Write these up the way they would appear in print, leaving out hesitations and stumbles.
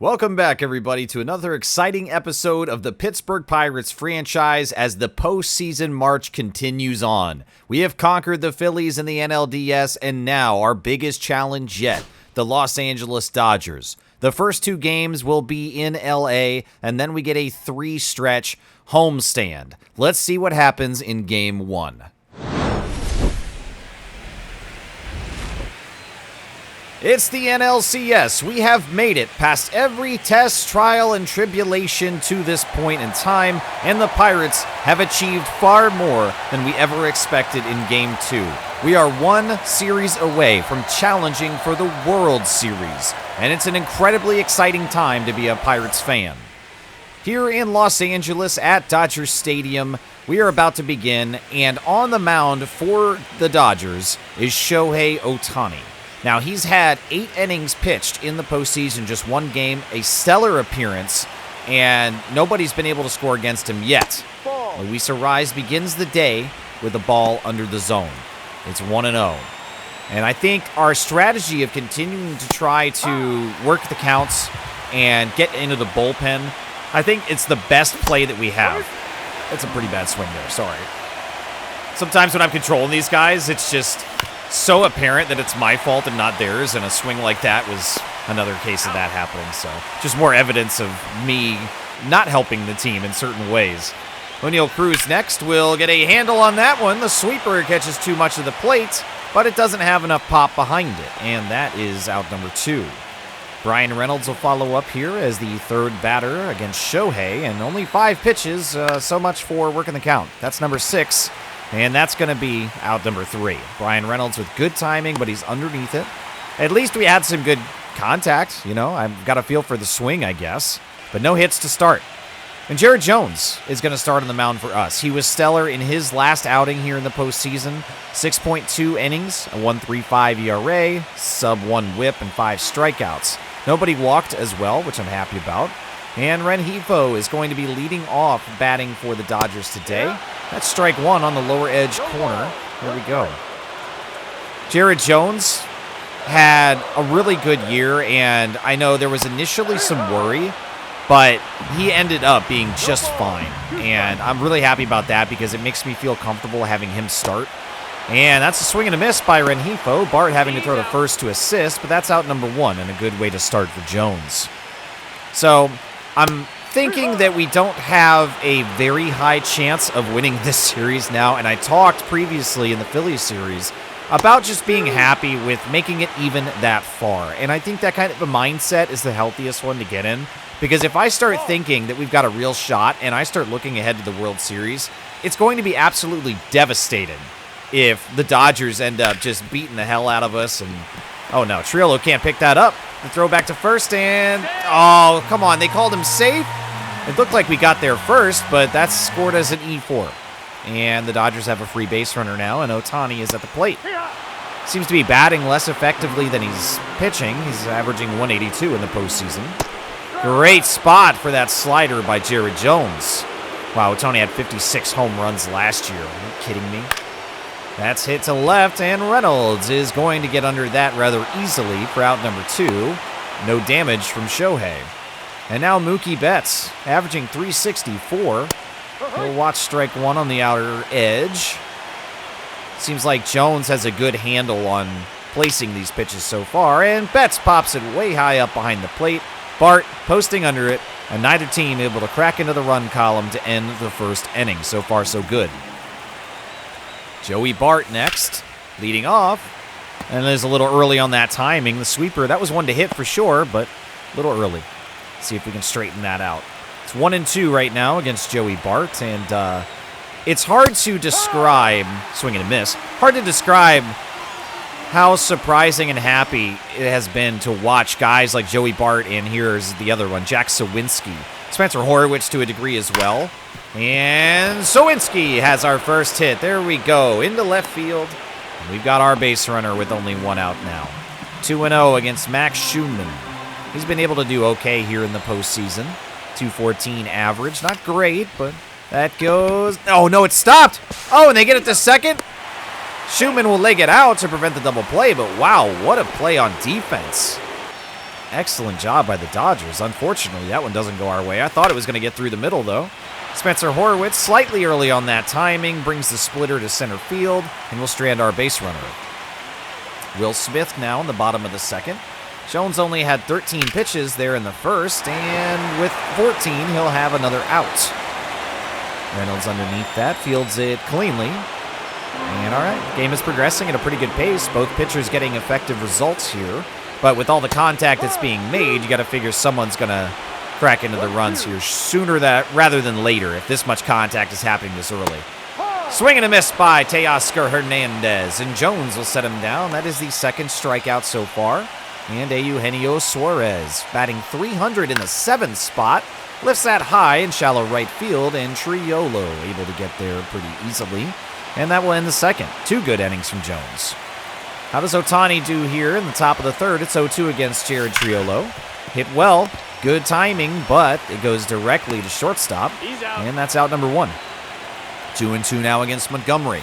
Welcome back, everybody, to another exciting episode of the Pittsburgh Pirates franchise as the postseason march continues on. We have conquered the Phillies in the NLDS, and now our biggest challenge yet, the Los Angeles Dodgers. The first two games will be in LA, and then we get a three-stretch homestand. Let's see what happens in Game 1. It's the NLCS. We have made it past every test, trial, and tribulation to this point in time, and the Pirates have achieved far more than we ever expected in Game 2. We are one series away from challenging for the World Series, and it's an incredibly exciting time to be a Pirates fan. Here in Los Angeles at Dodger Stadium, we are about to begin, and on the mound for the Dodgers is Shohei Ohtani. Now, he's had 8 innings pitched in the postseason, just one game, a stellar appearance, and nobody's been able to score against him yet. Luis Arraez begins the day with a ball under the zone. It's 1-0. And I think our strategy of continuing to try to work the counts and get into the bullpen, I think it's the best play that we have. That's a pretty bad swing there, sorry. Sometimes when I'm controlling these guys, it's just so apparent that it's my fault and not theirs, and a swing like that was another case of that happening. So just more evidence of me not helping the team in certain ways. O'Neal Cruz next will get a handle on that one. The sweeper catches too much of the plate, but it doesn't have enough pop behind it, and that is out number 2. Bryan Reynolds will follow up here as the third batter against Shohei, and only 5 pitches, so much for working the count. That's number 6. And that's going to be out number 3. Bryan Reynolds with good timing, but he's underneath it. At least we had some good contact. You know, I've got a feel for the swing, I guess. But no hits to start. And Jared Jones is going to start on the mound for us. He was stellar in his last outing here in the postseason. 6.2 innings, a 1.35 ERA, sub-1 whip, and 5 strikeouts. Nobody walked as well, which I'm happy about. And Rengifo is going to be leading off batting for the Dodgers today. That's strike 1 on the lower edge corner. There we go. Jared Jones had a really good year, and I know there was initially some worry, but he ended up being just fine. And I'm really happy about that because it makes me feel comfortable having him start. And that's a swing and a miss by Rengifo. Bart having to throw to first to assist, but that's out number 1 and a good way to start for Jones. So I'm thinking that we don't have a very high chance of winning this series now, and I talked previously in the Phillies series about just being happy with making it even that far, and I think that kind of a mindset is the healthiest one to get in, because if I start thinking that we've got a real shot and I start looking ahead to the World Series, it's going to be absolutely devastating if the Dodgers end up just beating the hell out of us. And oh no, Triolo can't pick that up. The throw back to first, and oh, come on, they called him safe. It looked like we got there first, but that's scored as an E4. And the Dodgers have a free base runner now, and Ohtani is at the plate. Seems to be batting less effectively than he's pitching. He's averaging 182 in the postseason. Great spot for that slider by Jared Jones. Wow, Ohtani had 56 home runs last year. Are you kidding me? That's hit to left, and Reynolds is going to get under that rather easily for out number 2. No damage from Shohei. And now Mookie Betts, averaging 364. He'll watch strike 1 on the outer edge. Seems like Jones has a good handle on placing these pitches so far, and Betts pops it way high up behind the plate. Bart posting under it, and neither team able to crack into the run column to end the first inning. So far, so good. Joey Bart next, leading off. And it is a little early on that timing. The sweeper, that was one to hit for sure, but a little early. See if we can straighten that out. It's 1-2 right now against Joey Bart, and it's hard to describe, swing and a miss, hard to describe how surprising and happy it has been to watch guys like Joey Bart, and here's the other one, Jack Sawinski. Spencer Horwitz to a degree as well. And Sawinski has our first hit. There we go, into left field. And we've got our base runner with only 1 out now. 2-0 against Max Schumann. He's been able to do okay here in the postseason. 214 average. Not great, but that goes... Oh, no, it stopped. Oh, and they get it to second. Schumann will leg it out to prevent the double play, but wow, what a play on defense. Excellent job by the Dodgers. Unfortunately, that one doesn't go our way. I thought it was going to get through the middle, though. Spencer Horwitz, slightly early on that timing, brings the splitter to center field, and will strand our base runner. Will Smith now in the bottom of the second. Jones only had 13 pitches there in the first, and with 14, he'll have another out. Reynolds underneath that, fields it cleanly. And all right, game is progressing at a pretty good pace. Both pitchers getting effective results here. But with all the contact that's being made, you got to figure someone's going to crack into the runs here sooner rather than later if this much contact is happening this early. Swing and a miss by Teoscar Hernandez, and Jones will set him down. That is the second strikeout so far. And Eugenio Suarez, batting 300 in the 7th spot, lifts that high in shallow right field, and Triolo able to get there pretty easily. And that will end the second. 2 good innings from Jones. How does Ohtani do here in the top of the third? It's 0-2 against Jared Triolo. Hit well, good timing, but it goes directly to shortstop, and that's out number 1. 2-2 now against Montgomery.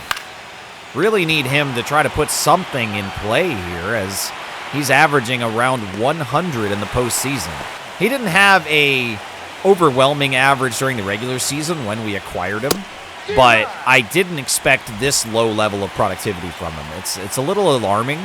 Really need him to try to put something in play here as he's averaging around 100 in the postseason. He didn't have a overwhelming average during the regular season when we acquired him, but I didn't expect this low level of productivity from him. It's a little alarming.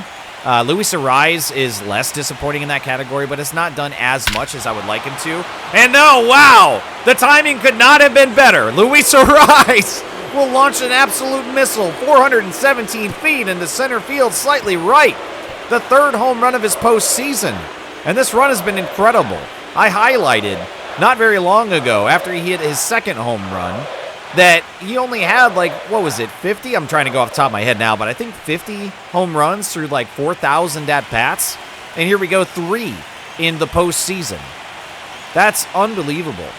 Luis Arraez is less disappointing in that category, but it's not done as much as I would like him to. And no, wow! The timing could not have been better. Luis Arraez will launch an absolute missile 417 feet into center field, slightly right. The 3rd home run of his postseason. And this run has been incredible. I highlighted not very long ago after he hit his 2nd home run that he only had 50? I'm trying to go off the top of my head now, but I think 50 home runs through 4,000 at-bats. And here we go, 3 in the postseason. That's unbelievable.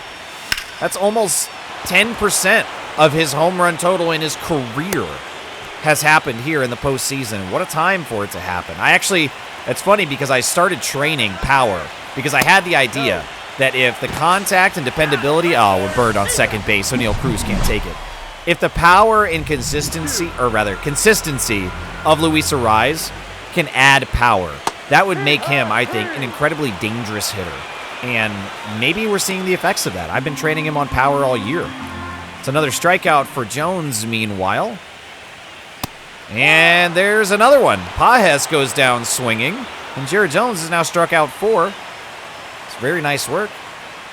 That's almost 10% of his home run total in his career has happened here in the postseason. What a time for it to happen. It's funny because I started training power because I had the idea that if the contact and dependability, we're burned on second base, so Neil Cruz can't take it. If the power and consistency of Luis Arraez can add power, that would make him, I think, an incredibly dangerous hitter. And maybe we're seeing the effects of that. I've been training him on power all year. It's another strikeout for Jones, meanwhile. And there's another one. Pages goes down swinging, and Jared Jones has now struck out 4. It's very nice work.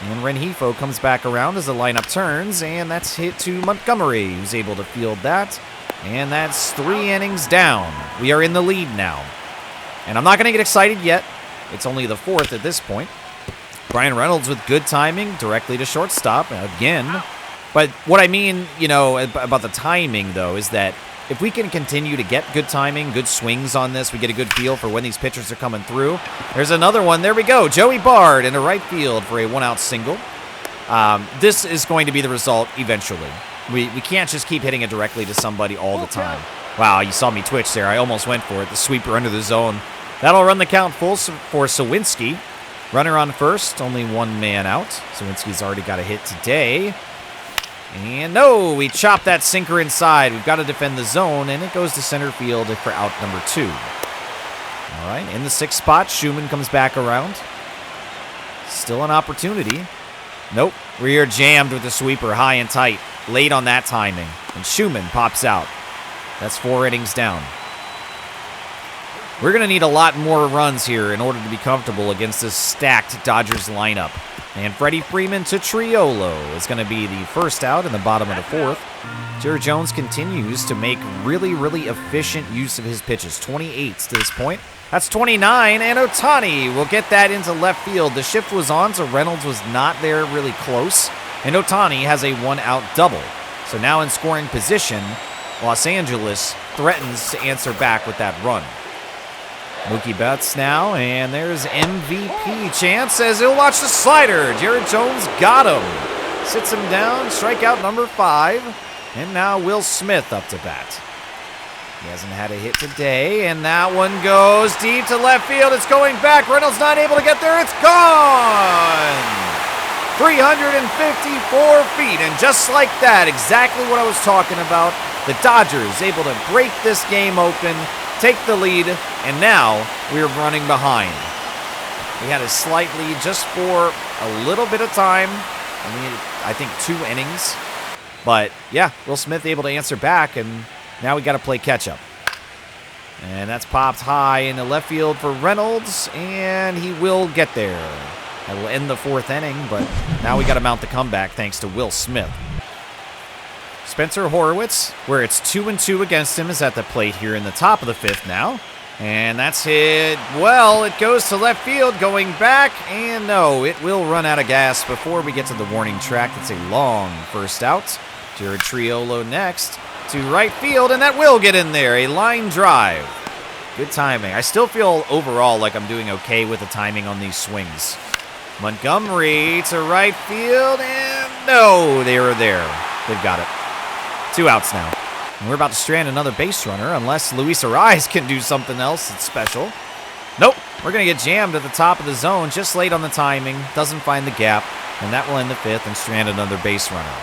And Rengifo comes back around as the lineup turns, and that's hit to Montgomery, who's able to field that. And that's 3 innings down. We are in the lead now. And I'm not going to get excited yet. It's only the 4th at this point. Brian Reynolds with good timing directly to shortstop again. But what I mean, about the timing, though, is that if we can continue to get good timing, good swings on this, we get a good feel for when these pitchers are coming through. There's another one. There we go. Joey Bard into right field for a 1-out single. This is going to be the result eventually. We can't just keep hitting it directly to somebody all the time. Wow, you saw me twitch there. I almost went for it. The sweeper under the zone. That'll run the count full for Sawinski. Runner on first, only 1 man out. Sawinski's already got a hit today. And no, we chop that sinker inside. We've got to defend the zone, and it goes to center field for out number 2. All right, in the 6th spot, Schumann comes back around. Still an opportunity. Nope, we are jammed with the sweeper high and tight. Late on that timing, and Schumann pops out. That's 4 innings down. We're going to need a lot more runs here in order to be comfortable against this stacked Dodgers lineup. And Freddie Freeman to Triolo is going to be the first out in the bottom of the 4th. Jared Jones continues to make really, really efficient use of his pitches. 28 to this point. That's 29, and Ohtani will get that into left field. The shift was on, so Reynolds was not there really close. And Ohtani has a 1-out double. So now in scoring position, Los Angeles threatens to answer back with that run. Mookie Betts now, and there's MVP chance as he'll watch the slider. Jared Jones got him. Sits him down, strikeout number 5. And now Will Smith up to bat. He hasn't had a hit today, and that one goes deep to left field. It's going back. Reynolds not able to get there. It's gone! 354 feet, and just like that, exactly what I was talking about. The Dodgers able to break this game open, take the lead, and now we're running behind. We had a slight lead just for a little bit of time. I think 2 innings. But, yeah, Will Smith able to answer back, and now we got to play catch-up. And that's popped high into left field for Reynolds, and he will get there. That will end the 4th inning, but now we got to mount the comeback thanks to Will Smith. Spencer Horwitz, where it's 2-2 against him, is at the plate here in the top of the 5th now. And that's hit. Well, it goes to left field, going back, and no, it will run out of gas before we get to the warning track. It's a long first out. Jared Triolo next to right field, and that will get in there. A line drive. Good timing. I still feel overall like I'm doing okay with the timing on these swings. Montgomery to right field, and no, they were there. They've got it. 2 outs now. And we're about to strand another base runner unless Luis Arraez can do something else that's special. Nope. We're going to get jammed at the top of the zone, just late on the timing. Doesn't find the gap, and that will end the 5th and strand another base runner.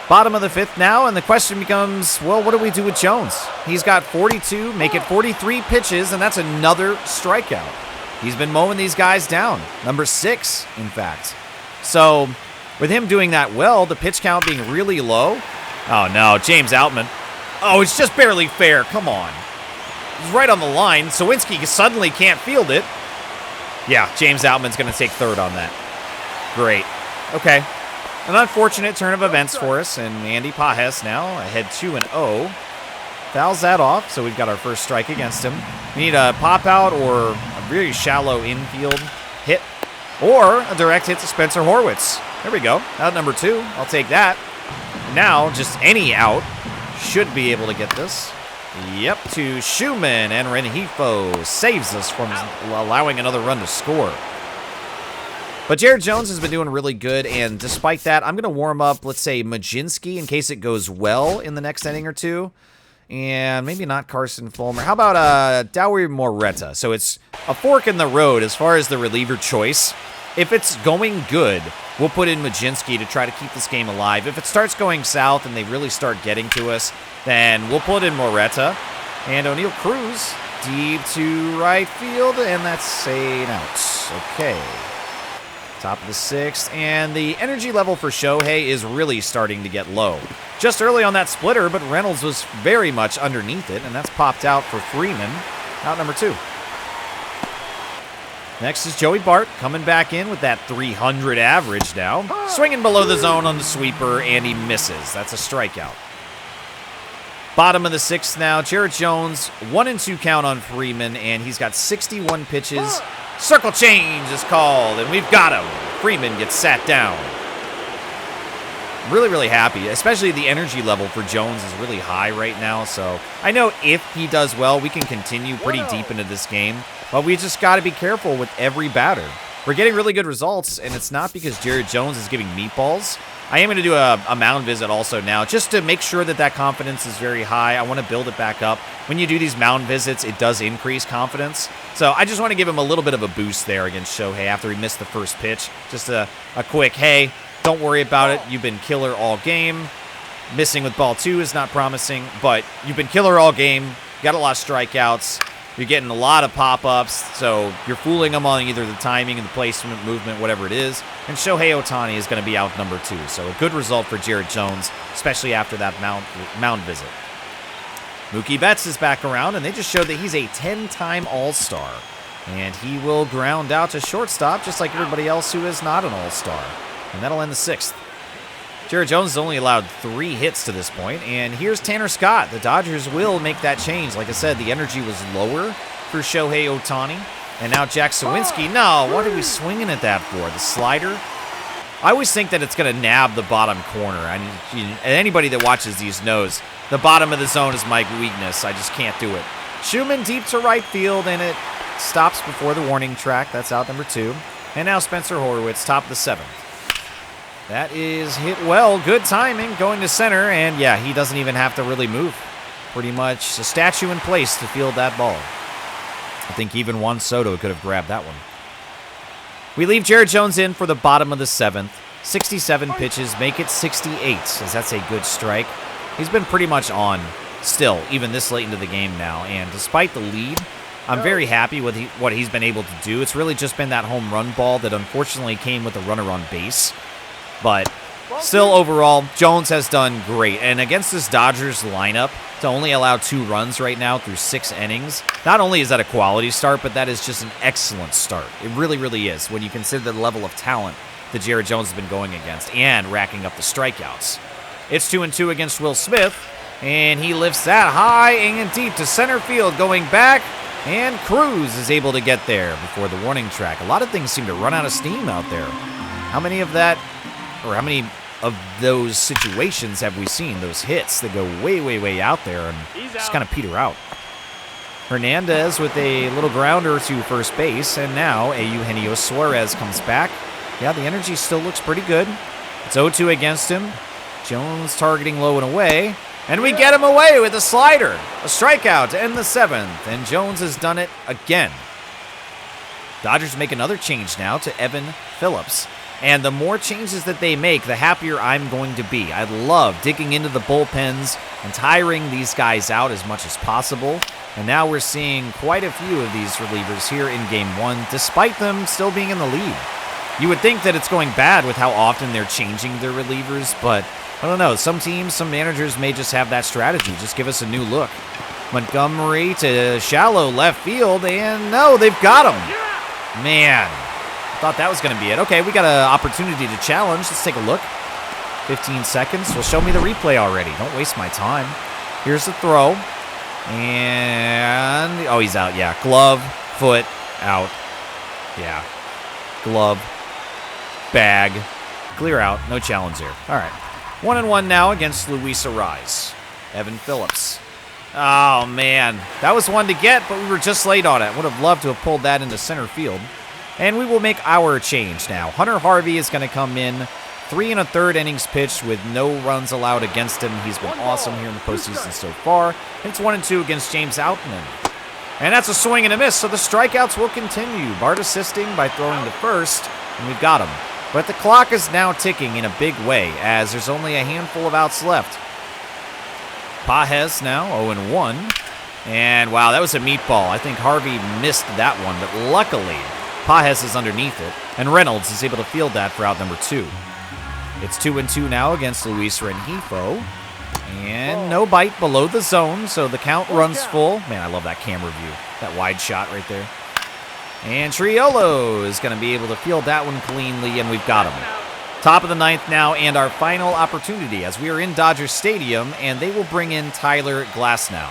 Bottom of the 5th now, and the question becomes, well, what do we do with Jones? He's got 42, make it 43 pitches, and that's another strikeout. He's been mowing these guys down. Number 6, in fact. So, with him doing that well, the pitch count being really low. Oh, no, James Outman. Oh, it's just barely fair. Come on. He's right on the line. Sawinski suddenly can't field it. Yeah, James Outman's going to take 3rd on that. Great. Okay. An unfortunate turn of events for us, and Andy Pajes now ahead 2-0. Fouls that off, so we've got our first strike against him. We need a pop-out or a very shallow infield hit, or a direct hit to Spencer Horwitz. There we go. Out number 2. I'll take that. Now, just any out should be able to get this. Yep, to Schumann, and Rengifo saves us from allowing another run to score. But Jared Jones has been doing really good, and despite that, I'm going to warm up, let's say, Majinski in case it goes well in the next inning or 2. And maybe not Carson Fulmer. How about Dowie Moreta? So it's a fork in the road as far as the reliever choice. If it's going good, we'll put in Majinski to try to keep this game alive. If it starts going south and they really start getting to us, then we'll put in Moreta. And O'Neal Cruz deep to right field, and that's an out. Okay. Top of the 6th, and the energy level for Shohei is really starting to get low. Just early on that splitter, but Reynolds was very much underneath it, and that's popped out for Freeman. Out number 2. Next is Joey Bart coming back in with that 300 average now. Swinging below the zone on the sweeper, and he misses. That's a strikeout. Bottom of the 6th now. Jared Jones, 1-2 count on Freeman, and he's got 61 pitches. Circle change is called, and we've got him. Freeman gets sat down. Really, really happy, especially the energy level for Jones is really high right now, so I know if he does well, we can continue pretty deep into this game, but we just got to be careful with every batter. We're getting really good results, and it's not because Jared Jones is giving meatballs. I am going to do a mound visit also now, just to make sure that that confidence is very high. I want to build it back up. When you do these mound visits, it does increase confidence. So I just want to give him a little bit of a boost there against Shohei after he missed the first pitch. Just a quick, hey, don't worry about it. You've been killer all game. Missing with ball 2 is not promising, but you've been killer all game. You got a lot of strikeouts. You're getting a lot of pop-ups, so you're fooling them on either the timing and the placement, movement, whatever it is. And Shohei Ohtani is going to be out number 2, so a good result for Jared Jones, especially after that mound visit. Mookie Betts is back around, and they just showed that he's a 10-time All-Star. And he will ground out to shortstop, just like everybody else who is not an All-Star. And that'll end the 6th. Jared Jones has only allowed 3 hits to this point, and here's Tanner Scott. The Dodgers will make that change. Like I said, the energy was lower for Shohei Ohtani, and now Jack Sawinski. No, what are we swinging at that for? The slider? I always think that it's going to nab the bottom corner. And anybody that watches these knows the bottom of the zone is my weakness. I just can't do it. Schumann deep to right field, and it stops before the warning track. That's out number 2. And now Spencer Horwitz, top of the 7th. That is hit well. Good timing going to center. And yeah, he doesn't even have to really move. Pretty much a statue in place to field that ball. I think even Juan Soto could have grabbed that one. We leave Jared Jones in for the bottom of the 7th. 67 pitches, make it 68, as that's a good strike. He's been pretty much on still, even this late into the game now. And despite the lead, I'm very happy with what he's been able to do. It's really just been that home run ball that unfortunately came with a runner on base. But still, overall, Jones has done great. And against this Dodgers lineup, to only allow 2 runs right now through 6 innings, not only is that a quality start, but that is just an excellent start. It really, really is when you consider the level of talent that Jared Jones has been going against and racking up the strikeouts. It's 2-2 against Will Smith, and he lifts that high and deep to center field, going back, and Cruz is able to get there before the warning track. A lot of things seem to run out of steam out there. How many of those situations have we seen, those hits that go way, way, way out there and just kind of peter out? Hernandez with a little grounder to first base, and now a Eugenio Suarez comes back. Yeah, the energy still looks pretty good. It's 0-2 against him. Jones targeting low and away, and we get him away with a slider. A strikeout to end the 7th, and Jones has done it again. Dodgers make another change now to Evan Phillips. And the more changes that they make, the happier I'm going to be. I love digging into the bullpens and tiring these guys out as much as possible. And now we're seeing quite a few of these relievers here in Game 1, despite them still being in the lead. You would think that it's going bad with how often they're changing their relievers, but I don't know. Some teams, some managers may just have that strategy. Just give us a new look. Montgomery to shallow left field, and no, they've got him. Man. Thought that was going to be it. Okay, we got an opportunity to challenge. Let's take a look. 15 seconds. Well, show me the replay already. Don't waste my time. Here's the throw. And, oh, he's out. Yeah, glove, foot, out. Yeah, glove, bag, clear out. No challenge here. All right. 1-1 now against Luis Ariz. Evan Phillips. Oh, man. That was one to get, but we were just late on it. Would have loved to have pulled that into center field. And we will make our change now. Hunter Harvey is going to come in. 3 1/3 innings pitched with no runs allowed against him. He's been awesome here in the postseason so far. It's 1-2 against James Outman. And that's a swing and a miss, so the strikeouts will continue. Bart assisting by throwing to first, and we've got him. But the clock is now ticking in a big way, as there's only a handful of outs left. Pages now 0-1. And wow, that was a meatball. I think Harvey missed that one, but luckily Pages is underneath it, and Reynolds is able to field that for out number 2. It's 2-2 now against Luis Rengifo. And no bite below the zone, so the count runs full. Man, I love that camera view. That wide shot right there. And Triolo is going to be able to field that one cleanly, and we've got him. Top of the 9th now, and our final opportunity as we are in Dodger Stadium, and they will bring in Tyler Glasnow.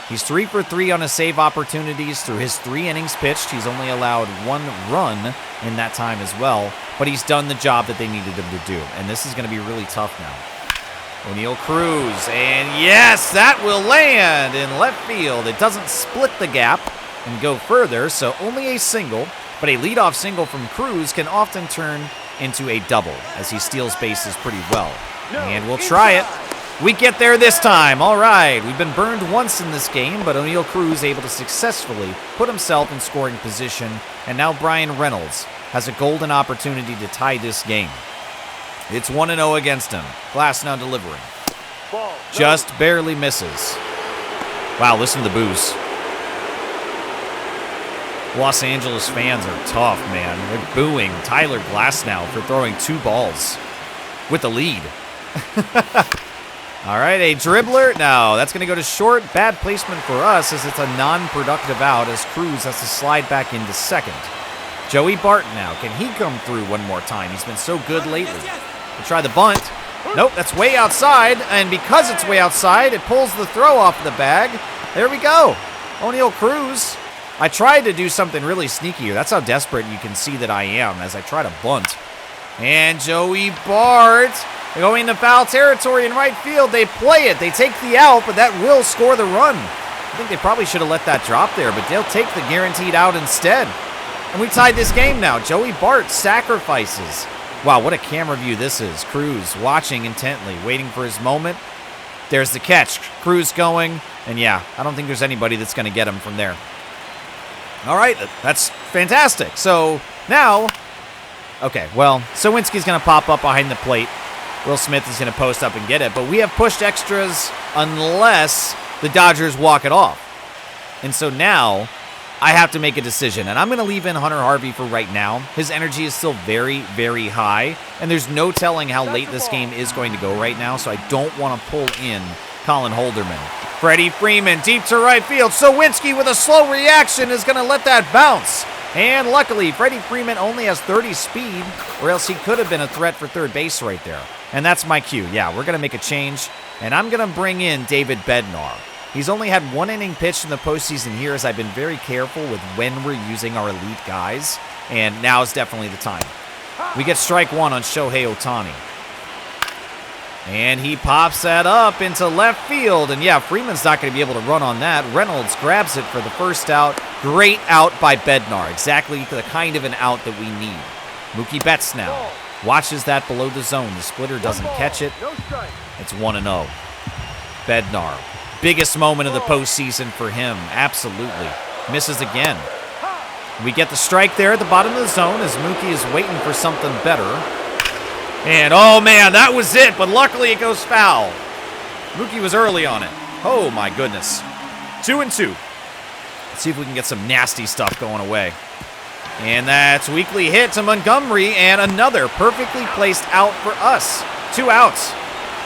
He's 3 for 3 on his save opportunities through his 3 innings pitched. He's only allowed 1 run in that time as well, but he's done the job that they needed him to do, and this is going to be really tough now. O'Neal Cruz, and yes, that will land in left field. It doesn't split the gap and go further, so only a single, but a leadoff single from Cruz can often turn into a double as he steals bases pretty well. And we'll try it. We get there this time. All right, we've been burned once in this game, but O'Neal Cruz able to successfully put himself in scoring position, and now Brian Reynolds has a golden opportunity to tie this game. It's 1-0 against him. Glasnow delivering. Just barely misses. Wow, listen to the boos. Los Angeles fans are tough, man. They're booing Tyler Glasnow for throwing 2 balls with the lead. All right, a dribbler. No, that's going to go to short. Bad placement for us as it's a non-productive out as Cruz has to slide back into second. Joey Bart now. Can he come through one more time? He's been so good lately. We'll try the bunt. Nope, that's way outside, and because it's way outside, it pulls the throw off the bag. There we go. O'Neal Cruz. I tried to do something really sneaky here. That's how desperate you can see that I am as I try to bunt. And Joey Bart going into foul territory in right field. They play it. They take the out, but that will score the run. I think they probably should have let that drop there, but they'll take the guaranteed out instead. And we tied this game now. Joey Bart sacrifices. Wow, what a camera view this is. Cruz watching intently, waiting for his moment. There's the catch. Cruz going, and yeah, I don't think there's anybody that's going to get him from there. All right, that's fantastic. So now, okay, well, Sawinski's going to pop up behind the plate. Will Smith is going to post up and get it, but we have pushed extras unless the Dodgers walk it off. And so now I have to make a decision, and I'm going to leave in Hunter Harvey for right now. His energy is still very, very high, and there's no telling how late this game is going to go right now, so I don't want to pull in Colin Holderman. Freddie Freeman deep to right field. Sawinski with a slow reaction is going to let that bounce. And luckily, Freddie Freeman only has 30 speed, or else he could have been a threat for third base right there. And that's my cue. Yeah, we're going to make a change, and I'm going to bring in David Bednar. He's only had one inning pitched in the postseason here, as I've been very careful with when we're using our elite guys, and now is definitely the time. We get strike one on Shohei Ohtani. And he pops that up into left field. And yeah, Freeman's not going to be able to run on that. Reynolds grabs it for the first out. Great out by Bednar. Exactly the kind of an out that we need. Mookie Betts now watches that below the zone. The splitter doesn't catch it. It's 1-0. Bednar. Biggest moment of the postseason for him. Absolutely. Misses again. We get the strike there at the bottom of the zone as Mookie is waiting for something better. And, oh, man, that was it, but luckily it goes foul. Mookie was early on it. Oh, my goodness. 2-2. Let's see if we can get some nasty stuff going away. And that's weakly hit to Montgomery, and another perfectly placed out for us. 2 outs.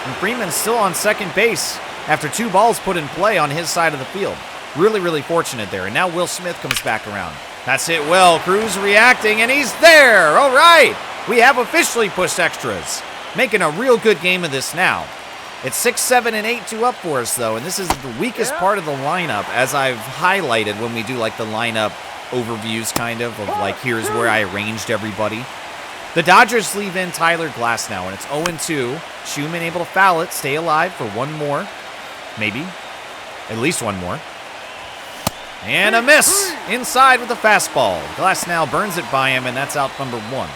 And Freeman's still on second base after 2 balls put in play on his side of the field. Really, really fortunate there. And now Will Smith comes back around. That's hit well. Cruz reacting, and he's there. All right. We have officially pushed extras, making a real good game of this now. It's 6, 7, and 8-2 up for us, though, and this is the weakest part of the lineup, as I've highlighted when we do, like, the lineup overviews, kind of like, here's where I arranged everybody. The Dodgers leave in Tyler Glass now, and it's 0-2. Schumann able to foul it, stay alive for one more, maybe, at least one more. And a miss inside with the fastball. Glass now burns it by him, and that's out number 1.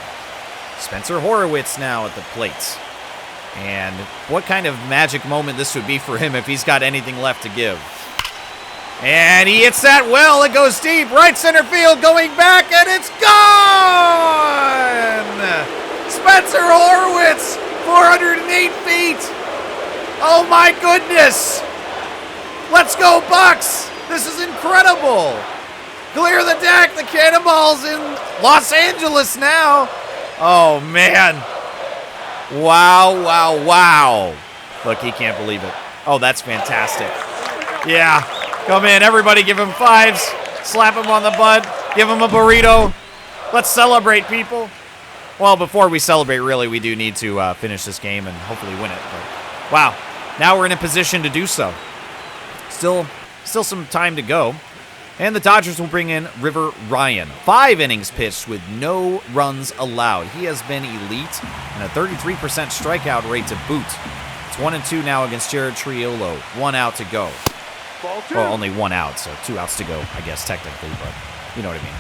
Spencer Horowitz now at the plate. And what kind of magic moment this would be for him if he's got anything left to give. And he hits that well. It goes deep. Right center field going back, and it's gone! Spencer Horowitz, 408 feet. Oh, my goodness. Let's go, Bucks. This is incredible. Clear the deck. The Cannonballs in Los Angeles now. Oh, man. Wow, wow, wow. Look, he can't believe it. Oh, that's fantastic. Yeah. Come in. Everybody give him 5s. Slap him on the butt. Give him a burrito. Let's celebrate, people. Well, before we celebrate, really, we do need to finish this game and hopefully win it. But, wow. Now we're in a position to do so. Still some time to go. And the Dodgers will bring in River Ryan. 5 innings pitched with no runs allowed. He has been elite and a 33% strikeout rate to boot. It's 1-2 now against Jared Triolo. 1 out to go. Well, only 1 out, so 2 outs to go, I guess, technically, but you know what I mean.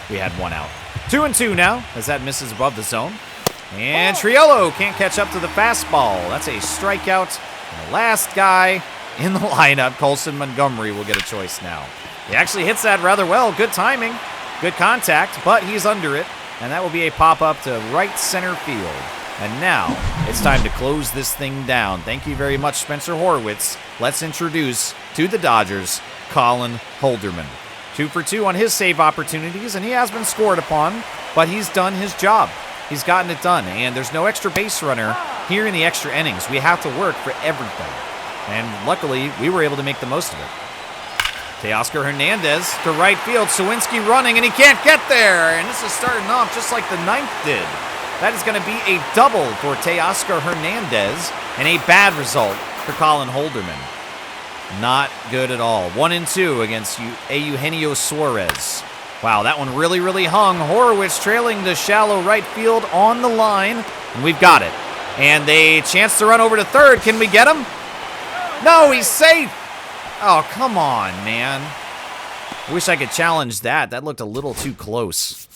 We had 1 out. 2-2 now as that misses above the zone. And Triolo can't catch up to the fastball. That's a strikeout. And the last guy in the lineup, Colson Montgomery, will get a choice now. He actually hits that rather well. Good timing, good contact, but he's under it. And that will be a pop-up to right center field. And now it's time to close this thing down. Thank you very much, Spencer Horowitz. Let's introduce to the Dodgers, Colin Holderman. 2 for 2 on his save opportunities, and he has been scored upon, but he's done his job. He's gotten it done, and there's no extra base runner here in the extra innings. We have to work for everything. And luckily, we were able to make the most of it. Teoscar Hernandez to right field. Sawinski running, and he can't get there. And this is starting off just like the 9th did. That is going to be a double for Teoscar Hernandez and a bad result for Colin Holderman. Not good at all. 1-2 against Eugenio Suarez. Wow, that one really, really hung. Horowitz trailing to shallow right field on the line, and we've got it. And a chance to run over to third. Can we get him? No, he's safe. Oh, come on, man. I wish I could challenge that. That looked a little too close.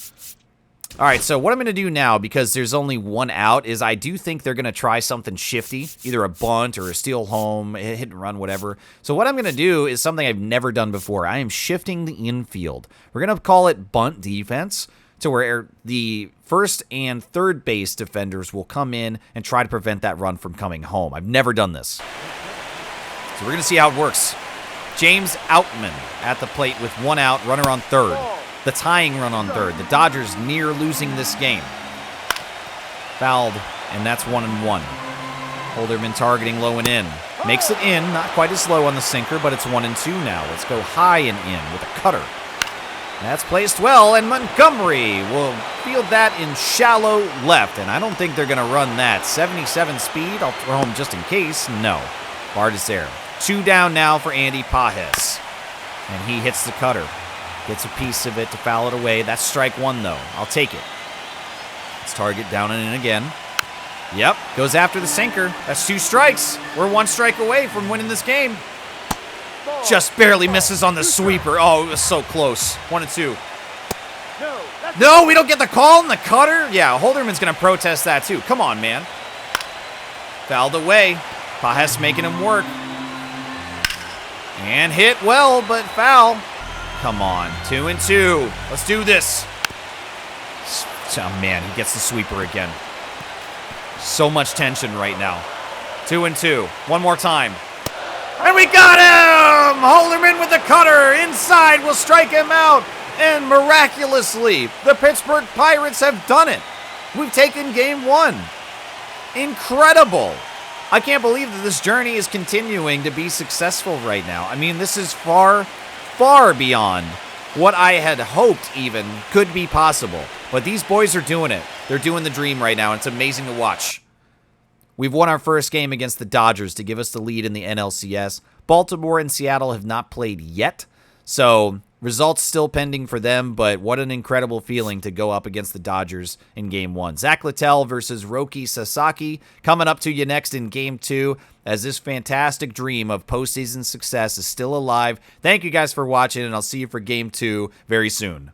All right, so what I'm going to do now, because there's only 1 out, is I do think they're going to try something shifty, either a bunt or a steal home, hit and run, whatever. So what I'm going to do is something I've never done before. I am shifting the infield. We're going to call it bunt defense, to where the first and third base defenders will come in and try to prevent that run from coming home. I've never done this. So we're going to see how it works. James Outman at the plate with 1 out, runner on third. The tying run on third. The Dodgers near losing this game. Fouled, and that's 1-1. Holderman targeting low and in. Makes it in, not quite as low on the sinker, but it's 1-2 now. Let's go high and in with a cutter. That's placed well, and Montgomery will field that in shallow left, and I don't think they're going to run that. 77 speed, I'll throw him just in case. No. Bart is there. 2 down now for Andy Pages, and he hits the cutter. Gets a piece of it to foul it away. That's strike 1, though. I'll take it. Let's target down and in again. Yep, goes after the sinker. That's 2 strikes. We're 1 strike away from winning this game. Just barely misses on the sweeper. Oh, it was so close. 1-2. No, we don't get the call on the cutter? Yeah, Holderman's going to protest that too. Come on, man. Fouled away. Pages making him work. And hit well, but foul. Come on, 2-2. Let's do this. Oh, man, he gets the sweeper again. So much tension right now. 2-2. One more time. And we got him! Holderman with the cutter. Inside will strike him out. And miraculously, the Pittsburgh Pirates have done it. We've taken game 1. Incredible. I can't believe that this journey is continuing to be successful right now. I mean, this is far, far beyond what I had hoped even could be possible. But these boys are doing it. They're doing the dream right now, and it's amazing to watch. We've won our first game against the Dodgers to give us the lead in the NLCS. Baltimore and Seattle have not played yet, so results still pending for them, but what an incredible feeling to go up against the Dodgers in Game 1. Zach Littell versus Roki Sasaki coming up to you next in Game 2 as this fantastic dream of postseason success is still alive. Thank you guys for watching, and I'll see you for Game 2 very soon.